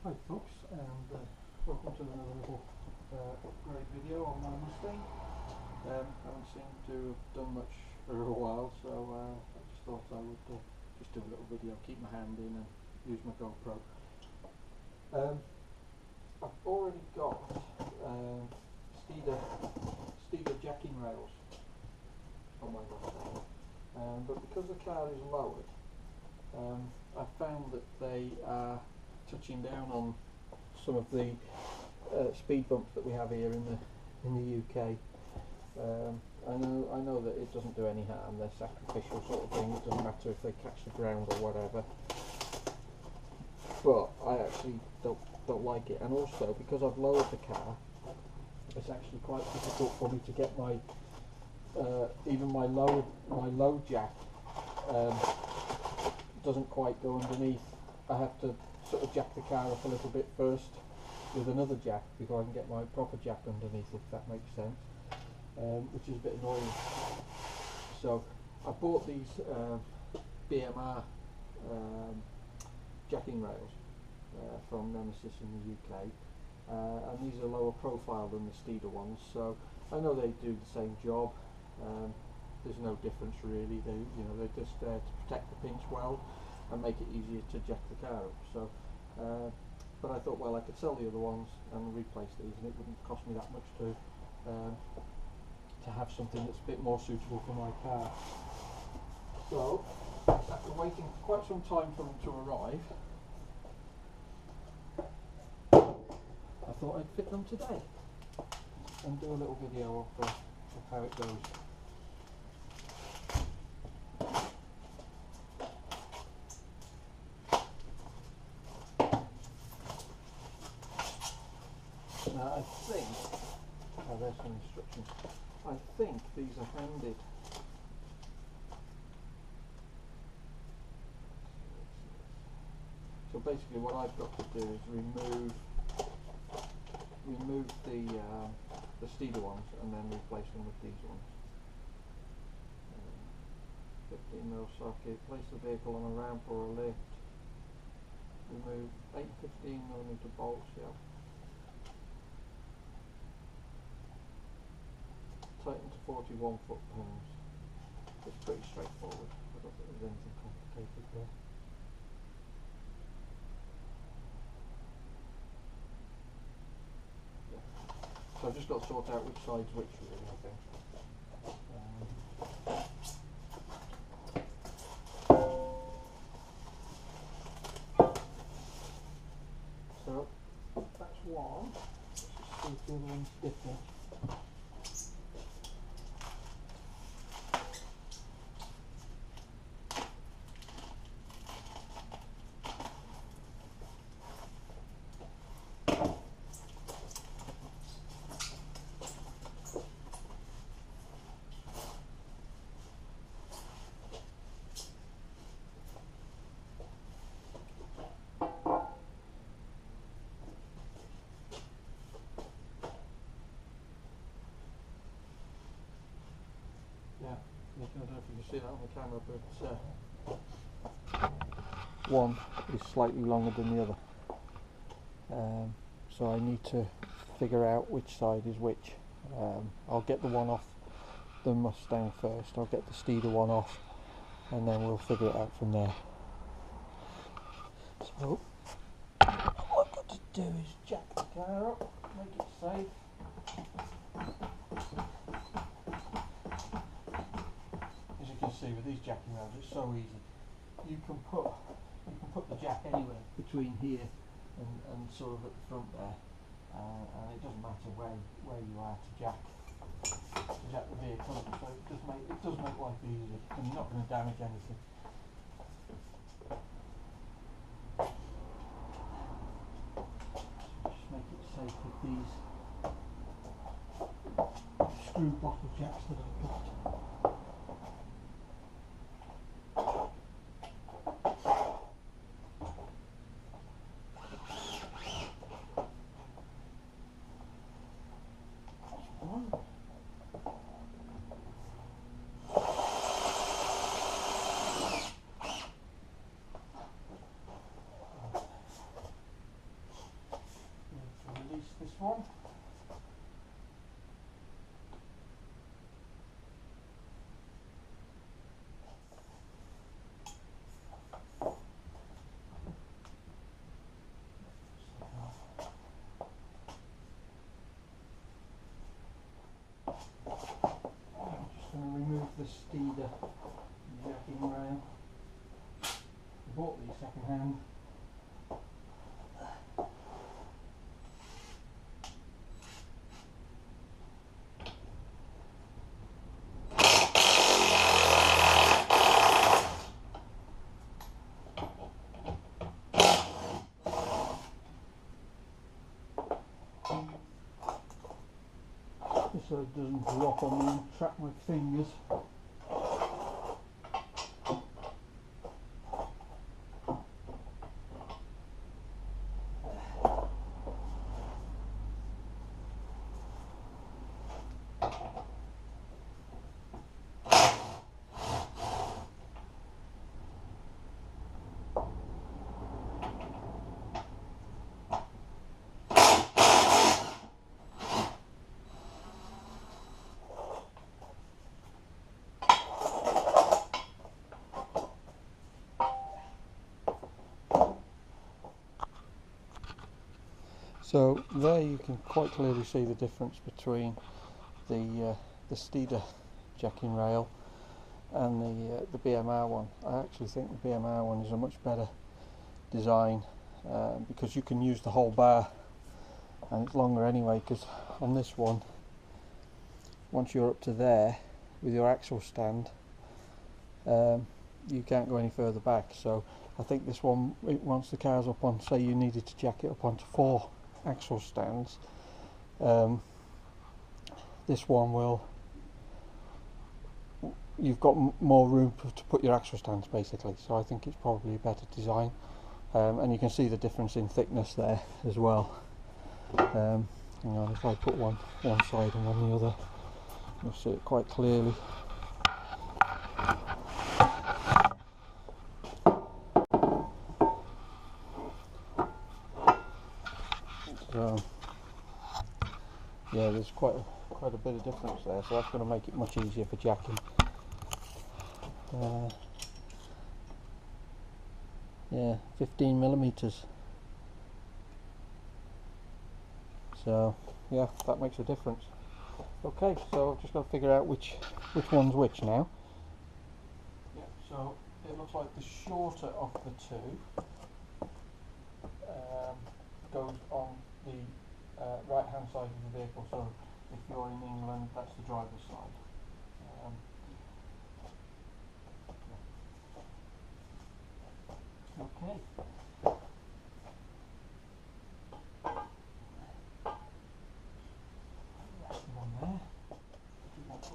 Hi folks, and welcome to another little upgrade video on my Mustang. Haven't seemed to have done much for a while, so I just thought I would just do a little video, keep my hand in and use my GoPro. I've already got Steeda jacking rails on my Mustang, but because the car is lowered, I found that they are touching down on some of the speed bumps that we have here in the UK. I know that it doesn't do any harm, they're sacrificial sort of thing, it doesn't matter if they catch the ground or whatever, but I actually don't like it. And also, because I've lowered the car, it's actually quite difficult for me to get my even my low jack doesn't quite go underneath. I have to sort of jack the car up a little bit first with another jack before I can get my proper jack underneath, if that makes sense, which is a bit annoying. So I bought these BMR jacking rails from Nemesis in the UK, and these are lower profile than the Steeda ones, so I know they do the same job. There's no difference really. They're just there to protect the pinch weld and make it easier to jack the car up. So, but I thought, well, I could sell the other ones and replace these, and it wouldn't cost me that much to have something that's a bit more suitable for my car. So, after waiting quite some time for them to arrive, I thought I'd fit them today and do a little video of how it goes. Now I think, there's some instructions, I think these are handed. So basically what I've got to do is remove the Steeda ones and then replace them with these ones. 15mm socket, place the vehicle on a ramp or a lift, remove 8 15mm bolts, tighten to 41 foot-pounds. It's pretty straightforward. I don't think there's anything complicated there. So I've just got to sort out which side's which really, I think. So that's one. Let's just see if the other one's different. I don't know if you can see that on the camera, but one is slightly longer than the other. So I need to figure out which side is which. I'll get the one off the Mustang first, I'll get the Steeda one off, and then we'll figure it out from there. So what I've got to do is jack the car up, make it safe. See, with these jacking rails it's so easy. You can put the jack anywhere between here and sort of at the front there, and it doesn't matter where you are to jack the vehicle, so it does make life easy, and you're not going to damage anything. So just make it safe with these screw bottle jacks that I've got. Steeda jacking rail. I bought these second hand. So it doesn't drop on me and trap my fingers. So there you can quite clearly see the difference between the Steeda jacking rail and the BMR one. I actually think the BMR one is a much better design because you can use the whole bar, and it's longer anyway, because on this one, once you're up to there with your axle stand, you can't go any further back. So I think this one, once the car's up on, say you needed to jack it up onto 4 axle stands, this one will, you've got more room to put your axle stands basically, so I think it's probably a better design, and you can see the difference in thickness there as well. Hang on, if I put one side and one the other, you'll see it quite clearly. So yeah, there's quite a bit of difference there, so that's going to make it much easier for jacking. Yeah, 15mm. So yeah, that makes a difference. Okay, so I've just got to figure out which one's which now. Yeah, so it looks like the shorter of the two goes on the right hand side of the vehicle. So if you're in England, that's the driver's side. Okay. That's the one there. So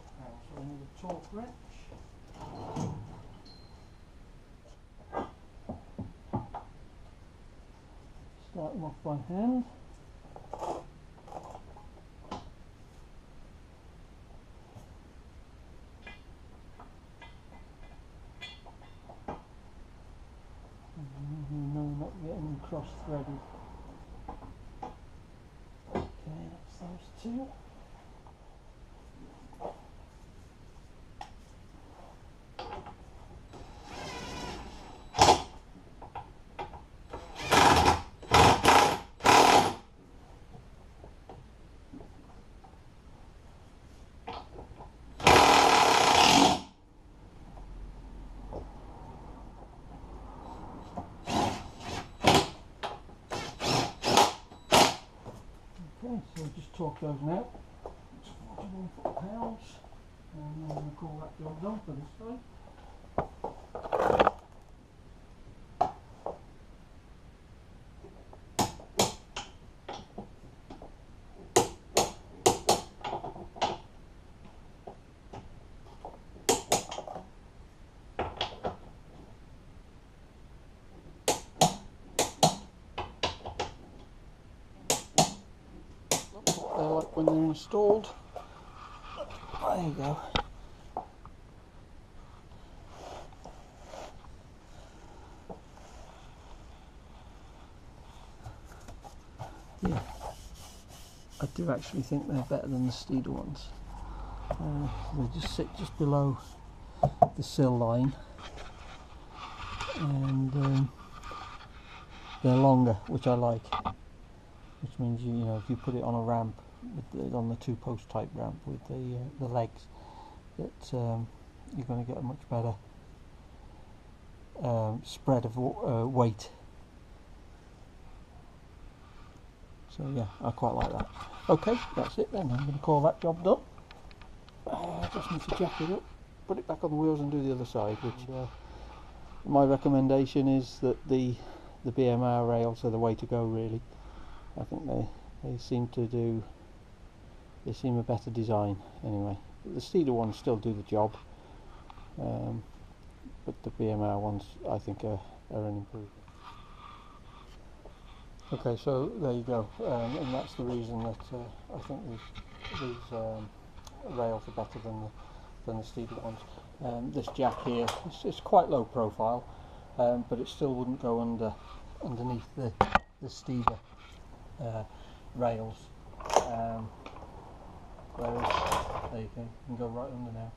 we need a torque wrench. Start them off by hand. No, not getting cross-threaded. Okay, that's those two. Okay, so just torque those now. It's 41 foot-pounds, and I'm going to call that job done for this side. Like when they're installed. There you go. Yeah, I do actually think they're better than the Steeda ones. They just sit just below the sill line, and they're longer, which I like. Which means you know if you put it on a ramp, on the 2-post type ramp with the legs, that you're going to get a much better spread of weight. So yeah, I quite like that. Okay, that's it then. I'm going to call that job done. I just need to jack it up, put it back on the wheels and do the other side, which my recommendation is that the BMR rails are the way to go really. I think they seem a better design anyway. The Steeda ones still do the job, but the BMR ones I think are an improvement. Okay, so there you go, and that's the reason that I think these rails are better than the Steeda ones. This jack here, it's quite low profile, but it still wouldn't go underneath the Steeda rails. Whereas there you can go right under now.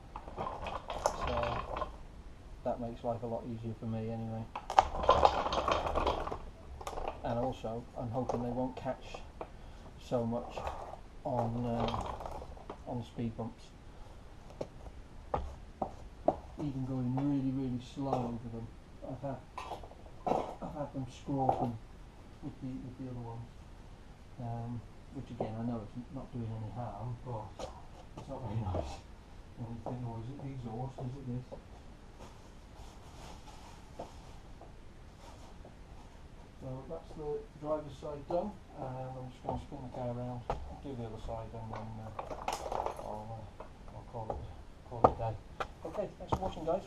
So that makes life a lot easier for me anyway. And also, I'm hoping they won't catch so much on speed bumps. Even going really slow over them, I've had them scraping with the other ones, which again I know it's not doing any harm, but it's not very nice. And you think, oh, is it the exhaust? Is it this? So that's the driver's side done, and I'm just going to spin the car around, do the other side, and then I'll call it a day. Okay, thanks for watching, guys.